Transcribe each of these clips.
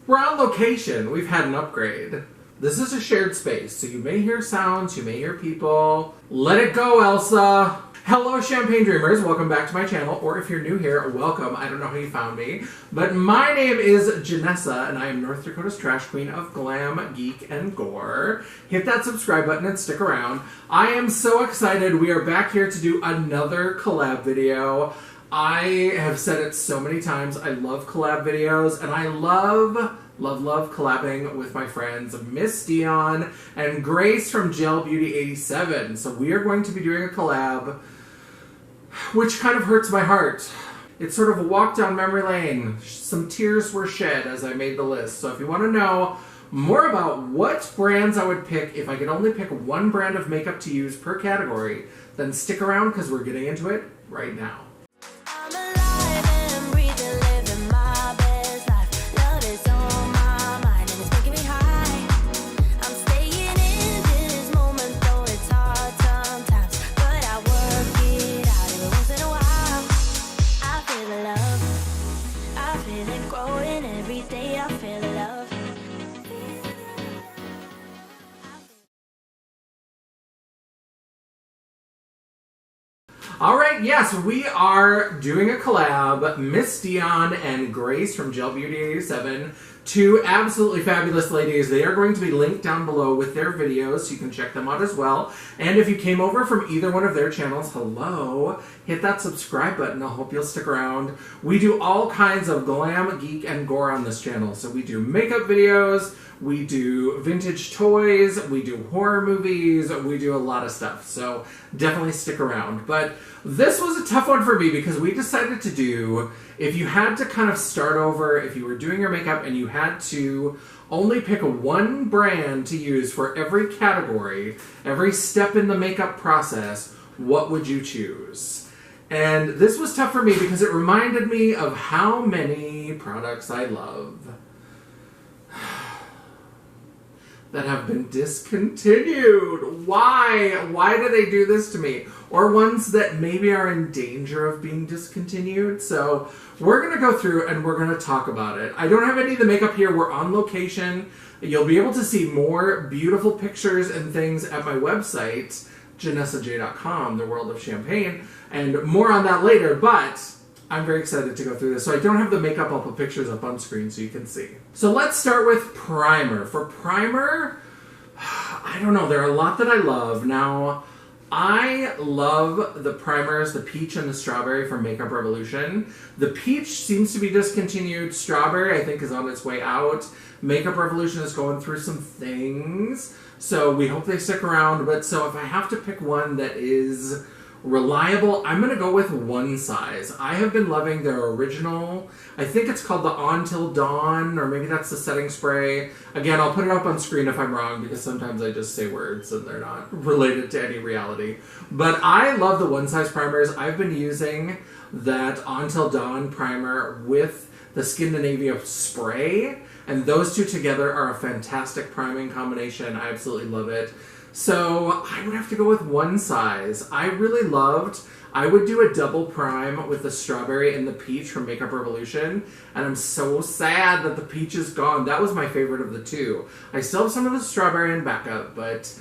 We're on location. We've had an upgrade. This is a shared space, so you may hear sounds, you may hear people. Let it go, Elsa! Hello, Champagne Dreamers. Welcome back to my channel, or if you're new here, welcome. I don't know how you found me, but my name is Janessa, and I am North Dakota's trash queen of glam, geek, and gore. Hit that subscribe button and stick around. I am so excited. We are back here to do another collab video. I have said it so many times. I love collab videos, and I love collabing with my friends Miss Dion and Grace from Gel Beauty 87. So we are going to be doing a collab, which kind of hurts my heart. It's sort of a walk down memory lane. Some tears were shed as I made the list. So if you want to know more about what brands I would pick if I could only pick one brand of makeup to use per category, then stick around because we're getting into it right now. Alright, yes, we are doing a collab. Miss Dion and Grace from Gel Beauty 87. Two absolutely fabulous ladies. They are going to be linked down below with their videos, so you can check them out as well. And if you came over from either one of their channels, hello, hit that subscribe button. I hope you'll stick around. We do all kinds of glam, geek, and gore on this channel. So we do makeup videos, we do vintage toys, we do horror movies, we do a lot of stuff. So definitely stick around. But this was a tough one for me because we decided to do, if you had to kind of start over, if you were doing your makeup and you had to only pick one brand to use for every category, every step in the makeup process, what would you choose? And this was tough for me because it reminded me of how many products I love that have been discontinued. Why? Why do they do this to me? Or ones that maybe are in danger of being discontinued. So we're going to go through and we're going to talk about it. I don't have any of the makeup here. We're on location. You'll be able to see more beautiful pictures and things at my website, janessaj.com, the world of champagne, and more on that later, but I'm very excited to go through this. So I don't have the makeup, I'll put pictures up on screen so you can see. So let's start with primer. For primer, I don't know, there are a lot that I love. Now, I love the primers, the peach and the strawberry from Makeup Revolution. The peach seems to be discontinued. Strawberry, I think, is on its way out. Makeup Revolution is going through some things, so we hope they stick around. But so if I have to pick one that is reliable, I'm going to go with One Size. I have been loving their original, I think it's called the On Till Dawn, or maybe that's the setting spray. Again, I'll put it up on screen if I'm wrong, because sometimes I just say words and they're not related to any reality. But I love the One Size primers. I've been using that On Till Dawn primer with the Skindinavia spray, and those two together are a fantastic priming combination. I absolutely love it. So I would have to go with One Size. I really loved, I would do a double prime with the strawberry and the peach from Makeup Revolution, and I'm so sad that the peach is gone. That was my favorite of the two. I still have some of the strawberry in backup, but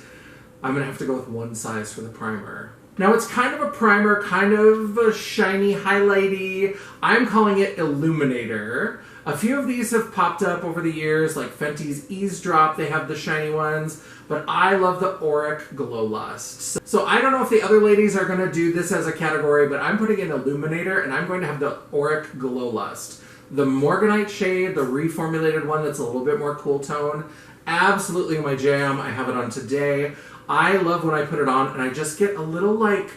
I'm going to have to go with One Size for the primer. Now it's kind of a primer, kind of a shiny, highlighty. I'm calling it Illuminator. A few of these have popped up over the years, like Fenty's Eavesdrop, they have the shiny ones, but I love the Auric Glow Lust. So I don't know if the other ladies are going to do this as a category, but I'm putting in Illuminator, and I'm going to have the Auric Glow Lust. The Morganite shade, the reformulated one that's a little bit more cool tone, absolutely my jam. I have it on today. I love when I put it on, and I just get a little, like,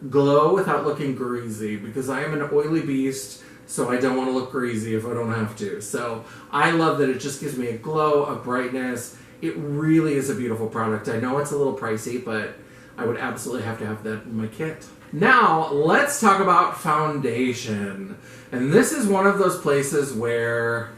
glow without looking greasy, because I am an oily beast, so I don't want to look greasy if I don't have to. So I love that it just gives me a glow, a brightness. It really is a beautiful product. I know it's a little pricey, but I would absolutely have to have that in my kit. Now, let's talk about foundation. And this is one of those places where,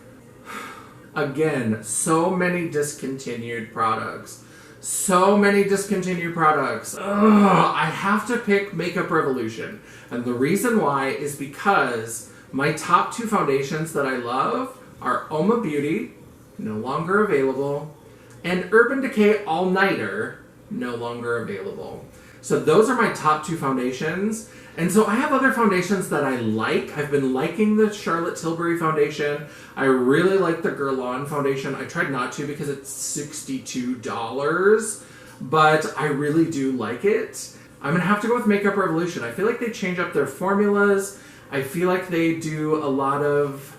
again, so many discontinued products. So many discontinued products. Ugh, I have to pick Makeup Revolution. And the reason why is because my top two foundations that I love are Oma Beauty no longer available. And Urban Decay All Nighter, no longer available. So those are my top 2 foundations. And so I have other foundations that I like. I've been liking the Charlotte Tilbury foundation. I really like the Guerlain foundation. I tried not to because it's $62, but I really do like it. I'm going to have to go with Makeup Revolution. I feel like they change up their formulas. I feel like they do a lot of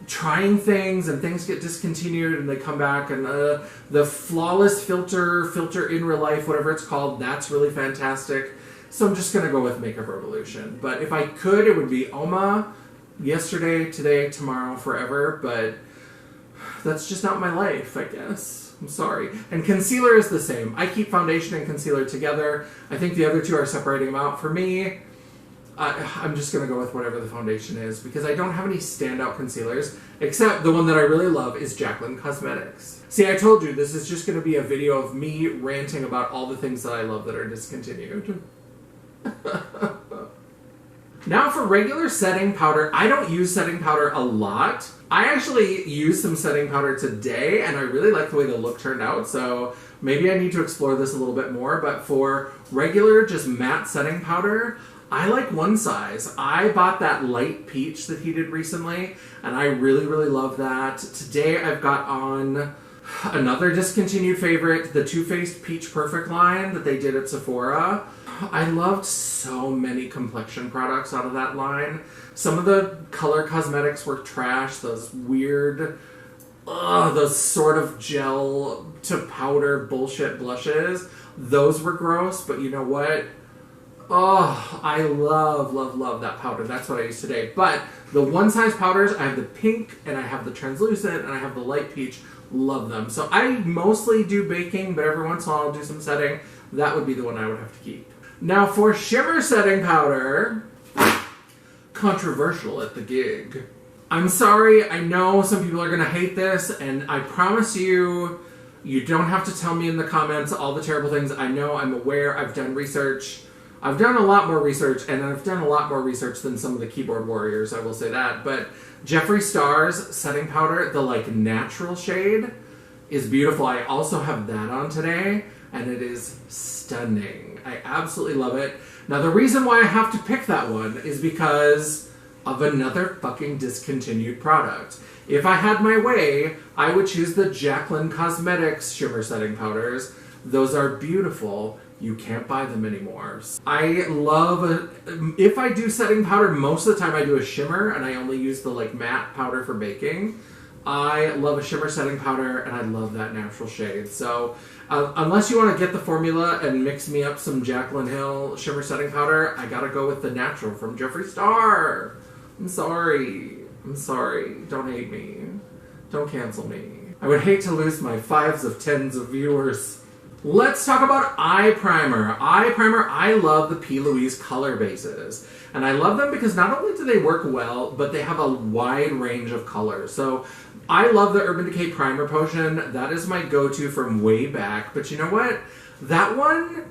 trying things and things get discontinued and they come back, and the flawless filter in real life, whatever it's called, that's really fantastic. So I'm just going to go with Makeup Revolution. But if I could, it would be Oma, yesterday, today, tomorrow, forever. But that's just not my life, I guess. I'm sorry. And concealer is the same. I keep foundation and concealer together. I think the other 2 are separating them out. For me, I'm just going to go with whatever the foundation is because I don't have any standout concealers, except the one that I really love is Jaclyn Cosmetics. See, I told you, this is just going to be a video of me ranting about all the things that I love that are discontinued. Now for regular setting powder, I don't use setting powder a lot. I actually used some setting powder today, and I really like the way the look turned out, so maybe I need to explore this a little bit more. But for regular, just matte setting powder, I like One Size. I bought that light peach that he did recently, and I really, really love that. Today I've got on another discontinued favorite, the Too Faced Peach Perfect line that they did at Sephora. I loved so many complexion products out of that line. Some of the color cosmetics were trash, those weird, those sort of gel to powder bullshit blushes. Those were gross, but you know what? Oh, I love that powder. That's what I use today. But the One Size powders, I have the pink, and I have the translucent, and I have the light peach. Love them. So I mostly do baking, but every once in a while I'll do some setting. That would be the one I would have to keep. Now for shimmer setting powder, controversial at the gig. I'm sorry, I know some people are going to hate this, and I promise you, you don't have to tell me in the comments all the terrible things. I know, I'm aware, I've done research. I've done a lot more research, and I've done a lot more research than some of the keyboard warriors, I will say that. But Jeffree Star's setting powder, the natural shade, is beautiful. I also have that on today, and it is stunning. I absolutely love it. Now, the reason why I have to pick that one is because of another fucking discontinued product. If I had my way, I would choose the Jaclyn Cosmetics shimmer setting powders. Those are beautiful. You can't buy them anymore. I love, if I do setting powder, most of the time I do a shimmer, and I only use the matte powder for baking. I love a shimmer setting powder, and I love that natural shade. So, unless you want to get the formula and mix me up some Jaclyn Hill shimmer setting powder, I gotta go with the natural from Jeffree Star. I'm sorry. Don't hate me. Don't cancel me. I would hate to lose my 5s of 10s of viewers. Let's talk about eye primer. Eye primer, I love the P. Louise color bases. And I love them because not only do they work well, but they have a wide range of colors. So I love the Urban Decay Primer Potion. That is my go-to from way back. But you know what? That one,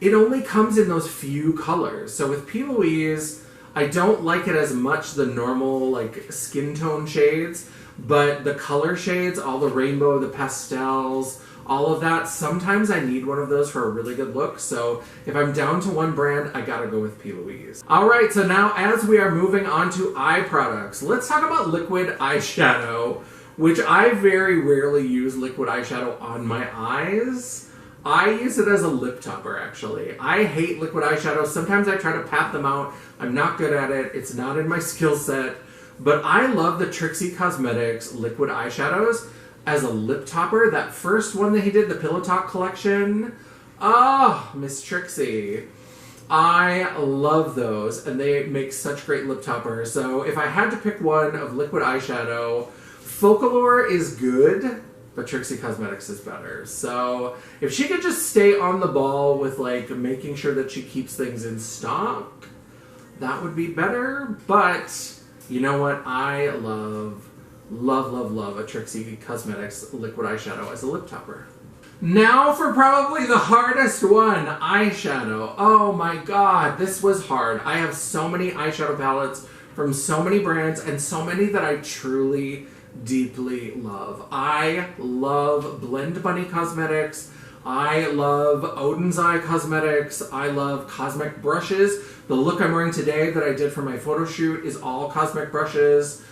it only comes in those few colors. So with P. Louise, I don't like it as much, the normal skin tone shades. But the color shades, all the rainbow, the pastels, all of that, sometimes I need one of those for a really good look. So if I'm down to one brand, I gotta go with P. Louise. Alright, so now as we are moving on to eye products, let's talk about liquid eyeshadow, which I very rarely use liquid eyeshadow on my eyes. I use it as a lip topper, actually. I hate liquid eyeshadow. Sometimes I try to pat them out. I'm not good at it. It's not in my skill set. But I love the Trixie Cosmetics liquid eyeshadows as a lip topper. That first one that he did, the Pillow Talk collection. Oh, Miss Trixie. I love those, and they make such great lip toppers. So if I had to pick one of liquid eyeshadow, Folklore is good, but Trixie Cosmetics is better. So if she could just stay on the ball with making sure that she keeps things in stock, that would be better. But you know what? I love a Trixie Cosmetics liquid eyeshadow as a lip topper. Now for probably the hardest one, eyeshadow. Oh my god, this was hard. I have so many eyeshadow palettes from so many brands, and so many that I truly deeply love. I love Blend Bunny Cosmetics. I love Odin's Eye Cosmetics. I love Cosmic Brushes. The look I'm wearing today that I did for my photo shoot is all Cosmic Brushes.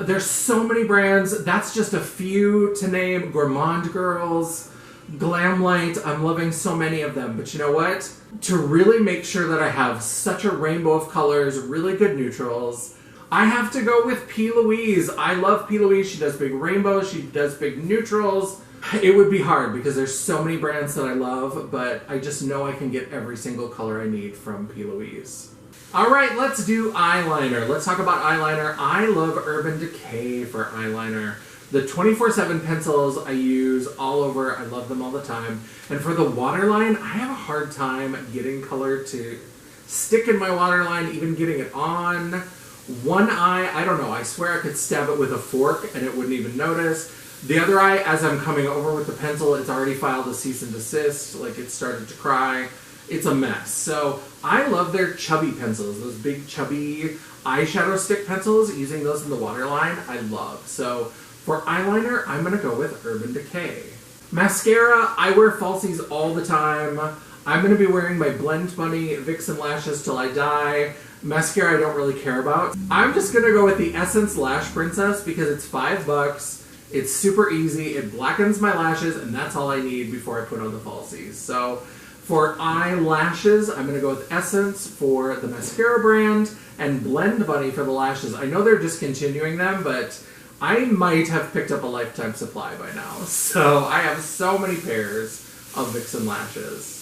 There's so many brands. That's just a few to name. Gourmand Girls, Glamlight. I'm loving so many of them. But you know what? To really make sure that I have such a rainbow of colors, really good neutrals, I have to go with P. Louise. I love P. Louise. She does big rainbows. She does big neutrals. It would be hard because there's so many brands that I love, but I just know I can get every single color I need from P. Louise. All right, let's do eyeliner. Let's talk about eyeliner. I love Urban Decay for eyeliner. The 24/7 pencils I use all over. I love them all the time. And for the waterline, I have a hard time getting color to stick in my waterline, even getting it on. One eye, I don't know, I swear I could stab it with a fork and it wouldn't even notice. The other eye, as I'm coming over with the pencil, it's already filed a cease and desist, like it started to cry. It's a mess. So I love their chubby pencils, those big chubby eyeshadow stick pencils, using those in the waterline, I love. So for eyeliner, I'm gonna go with Urban Decay. Mascara, I wear falsies all the time. I'm gonna be wearing my Blend Bunny Vixen Lashes till I die. Mascara I don't really care about. I'm just gonna go with the Essence Lash Princess because it's $5. It's super easy, it blackens my lashes, and that's all I need before I put on the falsies. So for eyelashes, I'm gonna go with Essence for the mascara brand and Blend Bunny for the lashes. I know they're discontinuing them, but I might have picked up a lifetime supply by now. So I have so many pairs of Vixen lashes.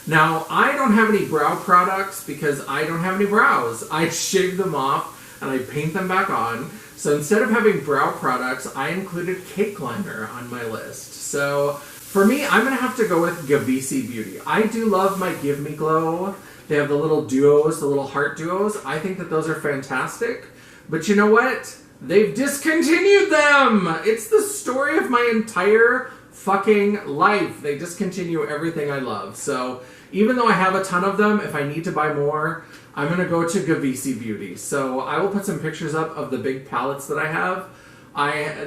Now, I don't have any brow products because I don't have any brows. I shave them off and I paint them back on. So instead of having brow products, I included cake liner on my list. So for me, I'm gonna have to go with Gavisi Beauty. I do love my Give Me Glow. They have the little duos, the little heart duos. I think that those are fantastic. But you know what? They've discontinued them! It's the story of my entire fucking life. They discontinue everything I love. So even though I have a ton of them, if I need to buy more, I'm going to go to Gavisi Beauty. So I will put some pictures up of the big palettes that I have.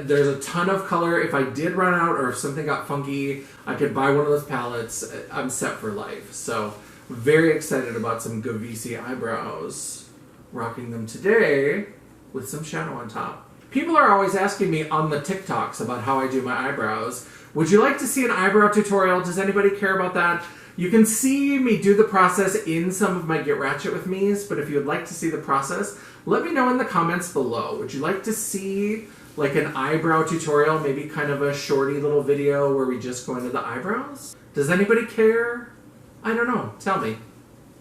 There's a ton of color. If I did run out or if something got funky, I could buy one of those palettes. I'm set for life. So very excited about some Gavisi eyebrows. Rocking them today with some shadow on top. People are always asking me on the TikToks about how I do my eyebrows. Would you like to see an eyebrow tutorial? Does anybody care about that? You can see me do the process in some of my Get Ratchet With Me's, but if you would like to see the process, let me know in the comments below. Would you like to see like an eyebrow tutorial, maybe kind of a shorty little video where we just go into the eyebrows? Does anybody care? I don't know. Tell me.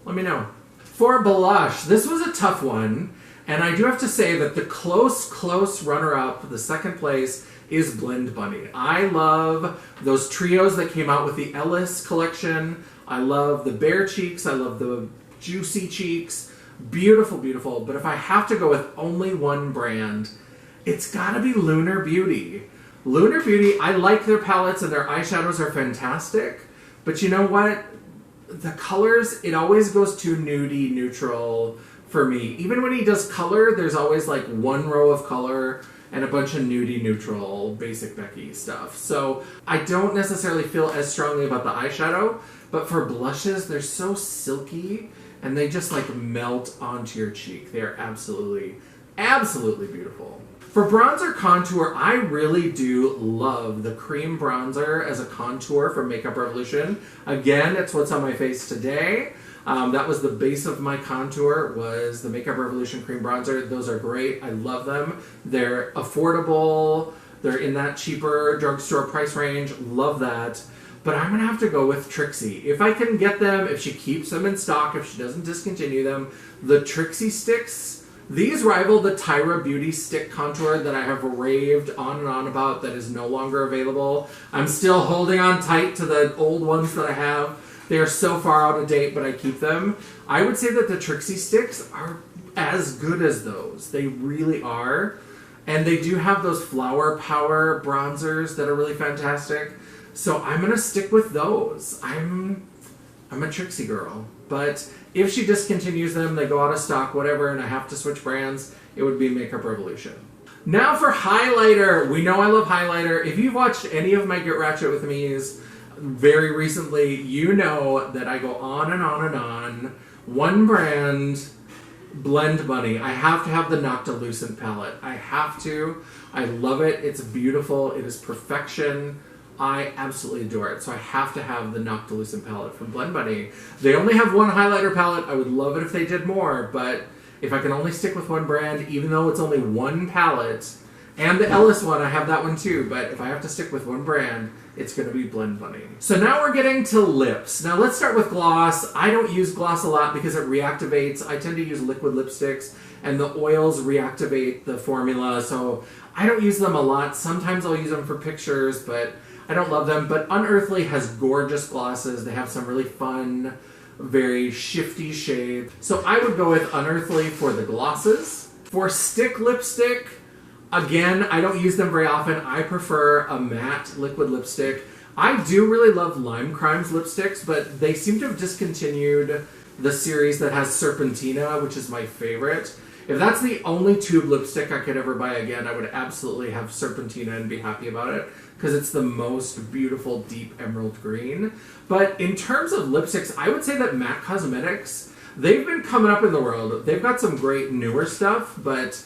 Let me know. For blush, this was a tough one, and I do have to say that the close runner-up, the second place, is Blend Bunny. I love those trios that came out with the Ellis collection. I love the bare cheeks. I love the juicy cheeks. Beautiful, beautiful. But if I have to go with only one brand, it's gotta be Lunar Beauty. Lunar Beauty, I like their palettes and their eyeshadows are fantastic. But you know what? The colors, it always goes too nudie neutral for me. Even when he does color, there's always like one row of color and a bunch of nudie neutral basic Becky stuff. So I don't necessarily feel as strongly about the eyeshadow, but for blushes, they're so silky and they just like melt onto your cheek. They are absolutely, absolutely beautiful. For bronzer contour, I really do love the cream bronzer as a contour from Makeup Revolution. Again, it's what's on my face today. That was the base of my contour, was the Makeup Revolution Cream Bronzer. Those are great. I love them. They're affordable. They're in that cheaper drugstore price range. Love that. But I'm going to have to go with Trixie. If I can get them, if she keeps them in stock, if she doesn't discontinue them, the Trixie sticks, these rival the Tyra Beauty stick contour that I have raved on and on about that is no longer available. I'm still holding on tight to the old ones that I have. They are so far out of date, but I keep them. I would say that the Trixie sticks are as good as those. They really are. And they do have those flower power bronzers that are really fantastic. So I'm going to stick with those. I'm a Trixie girl. But if she discontinues them, they go out of stock, whatever, and I have to switch brands, it would be Makeup Revolution. Now for highlighter. We know I love highlighter. If you've watched any of my Get Ratchet With Me's very recently, you know that I go on and on and on. One brand, Blend Bunny. I have to have the Noctilucent palette. I have to. I love it. It's beautiful. It is perfection. I absolutely adore it. So I have to have the Noctilucent palette from Blend Bunny. They only have one highlighter palette. I would love it if they did more, but if I can only stick with one brand, even though it's only one palette, and the Ellis one, I have that one too, but if I have to stick with one brand, it's going to be Blend Bunny. So now we're getting to lips. Now let's start with gloss. I don't use gloss a lot because it reactivates. I tend to use liquid lipsticks, and the oils reactivate the formula, so I don't use them a lot. Sometimes I'll use them for pictures, but I don't love them. But Unearthly has gorgeous glosses. They have some really fun, very shifty shades. So I would go with Unearthly for the glosses. For stick lipstick, again, I don't use them very often. I prefer a matte liquid lipstick. I do really love Lime Crimes lipsticks, but they seem to have discontinued the series that has Serpentina, which is my favorite. If that's the only tube lipstick I could ever buy again, I would absolutely have Serpentina and be happy about it, because it's the most beautiful deep emerald green. But in terms of lipsticks, I would say that MAC Cosmetics, they've been coming up in the world. They've got some great newer stuff, but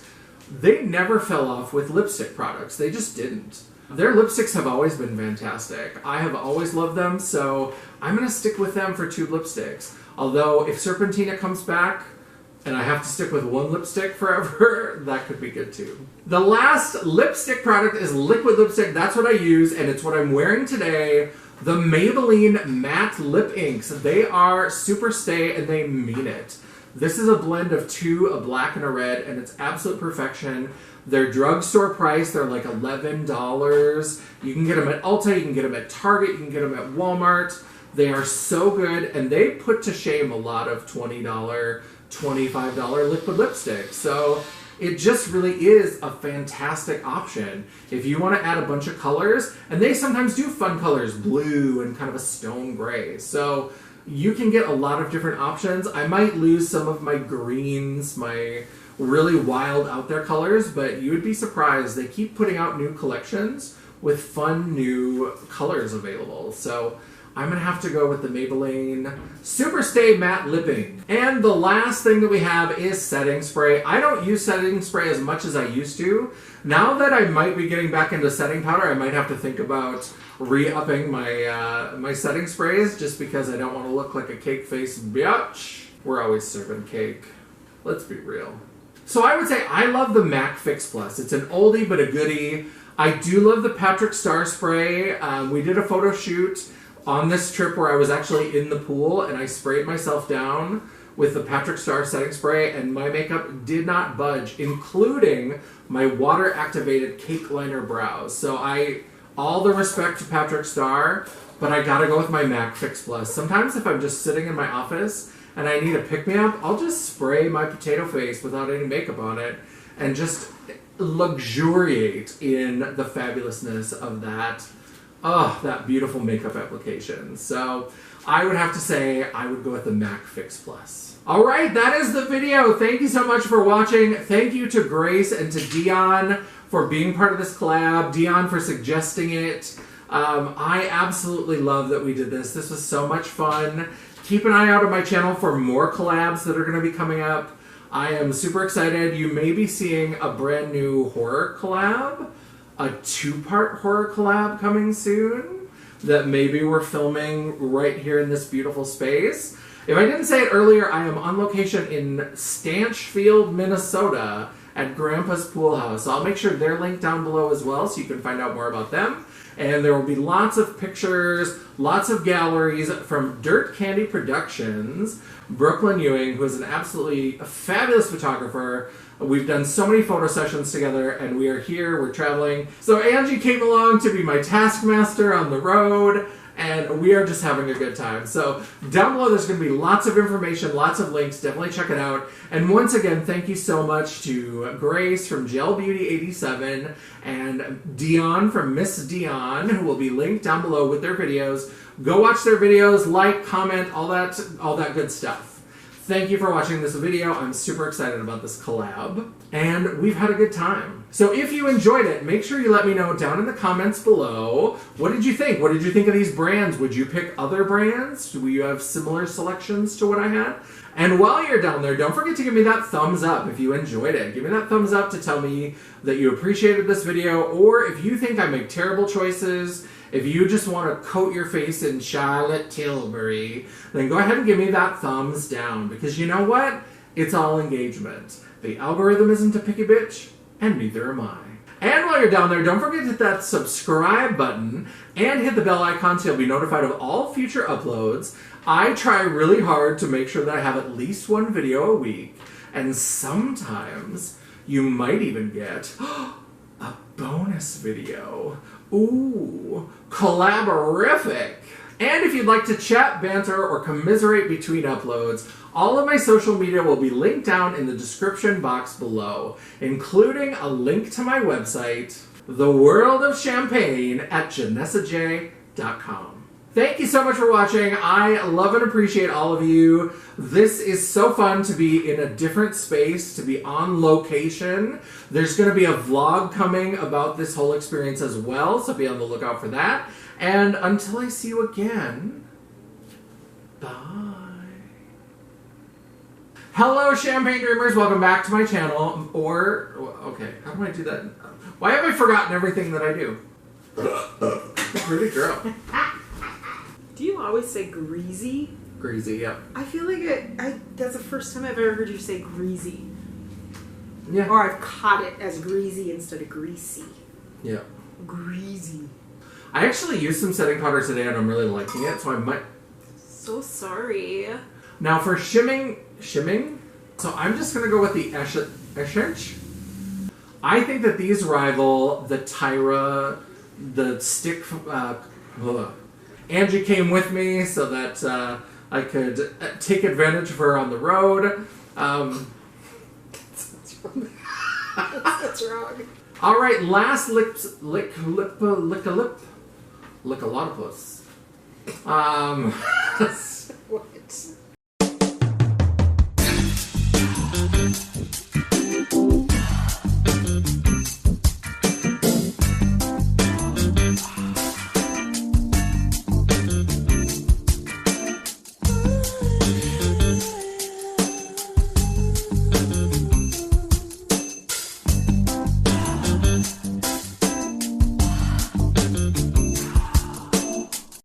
they never fell off with lipstick products. They just didn't. Their lipsticks have always been fantastic. I have always loved them, so I'm going to stick with them for tube lipsticks. Although, if Serpentina comes back, and I have to stick with one lipstick forever, that could be good too. The last lipstick product is liquid lipstick. That's what I use, and it's what I'm wearing today. The Maybelline Matte Lip Inks. They are super stay, and they mean it. This is a blend of two, a black and a red, and it's absolute perfection. They're drugstore price. They're like $11. You can get them at Ulta, you can get them at Target, you can get them at Walmart. They are so good, and they put to shame a lot of $20, $25 liquid lipstick. So it just really is a fantastic option if you want to add a bunch of colors. And they sometimes do fun colors, blue and kind of a stone gray. So you can get a lot of different options. I might lose some of my greens, my really wild out there colors, but you would be surprised. They keep putting out new collections with fun new colors available. So I'm going to have to go with the Maybelline Super Stay Matte Lip Ink. And the last thing that we have is setting spray. I don't use setting spray as much as I used to. Now that I might be getting back into setting powder, I might have to think about re-upping my my setting sprays, just because I don't want to look like a cake face biatch. We're always serving cake. Let's be real. So I would say I love the MAC Fix Plus. It's an oldie but a goodie. I do love the Patrick Star spray. We did a photo shoot on this trip where I was actually in the pool, and I sprayed myself down with the Patrick Star setting spray, and my makeup did not budge, including my water-activated cake liner brows. So all the respect to Patrick Star, but I gotta go with my MAC Fix Plus. Sometimes if I'm just sitting in my office and I need a pick-me-up, I'll just spray my potato face without any makeup on it and just luxuriate in the fabulousness of that. Oh, that beautiful makeup application. So I would have to say I would go with the MAC Fix Plus. All right, that is the video. Thank you so much for watching. Thank you to Grace and to Dion for being part of this collab. Dion for suggesting it. I absolutely love that we did this. This was so much fun. Keep an eye out on my channel for more collabs that are going to be coming up. I am super excited. You may be seeing a brand new horror collab. A two-part horror collab coming soon that maybe we're filming right here in this beautiful space. If I didn't say it earlier, I am on location in Stanchfield, Minnesota at Grandpa's Pool House. I'll make sure they're linked down below as well so you can find out more about them. And there will be lots of pictures, lots of galleries from Dirt Candy Productions, Brooklyn Ewing, who is an absolutely fabulous photographer. We've done so many photo sessions together, and we are here, we're traveling. So Angie came along to be my taskmaster on the road, and we are just having a good time. So down below there's going to be lots of information, lots of links. Definitely check it out. And once again, thank you so much to Grace from Gel Beauty 87 and Dion from Miss Dion, who will be linked down below with their videos. Go watch their videos, like, comment, all that good stuff. Thank you for watching this video. I'm super excited about this collab, and we've had a good time. So if you enjoyed it, make sure you let me know down in the comments below. What did you think? What did you think of these brands? Would you pick other brands? Do you have similar selections to what I had? And while you're down there, don't forget to give me that thumbs up if you enjoyed it. Give me that thumbs up to tell me that you appreciated this video, or if you think I make terrible choices, if you just want to coat your face in Charlotte Tilbury, then go ahead and give me that thumbs down, because you know what? It's all engagement. The algorithm isn't a picky bitch, and neither am I. And while you're down there, don't forget to hit that subscribe button and hit the bell icon so you'll be notified of all future uploads. I try really hard to make sure that I have at least one video a week, and sometimes you might even get a bonus video. Ooh, collaborific. And if you'd like to chat, banter, or commiserate between uploads, all of my social media will be linked down in the description box below, including a link to my website, The World of Champagne at JanessaJ.com. Thank you so much for watching. I love and appreciate all of you. This is so fun to be in a different space, to be on location. There's going to be a vlog coming about this whole experience as well, so be on the lookout for that. And until I see you again, bye. Hello, Champagne Dreamers. Welcome back to my channel. Okay, how do I do that? Why have I forgotten everything that I do? Pretty girl. Do you always say greasy? Greasy, yeah. I feel like that's the first time I've ever heard you say greasy. Yeah. Or I've caught it as greasy instead of greasy. Yeah. Greasy. I actually used some setting powder today and I'm really liking it, so I might... So sorry. Now for shimming, so I'm just going to go with the Essence. I think that these rival the Tyra, the stick... Angie came with me so that I could take advantage of her on the road. That's wrong. All right, last lick-a-lip, lick-a-lip, lick-a-lot-of-puss.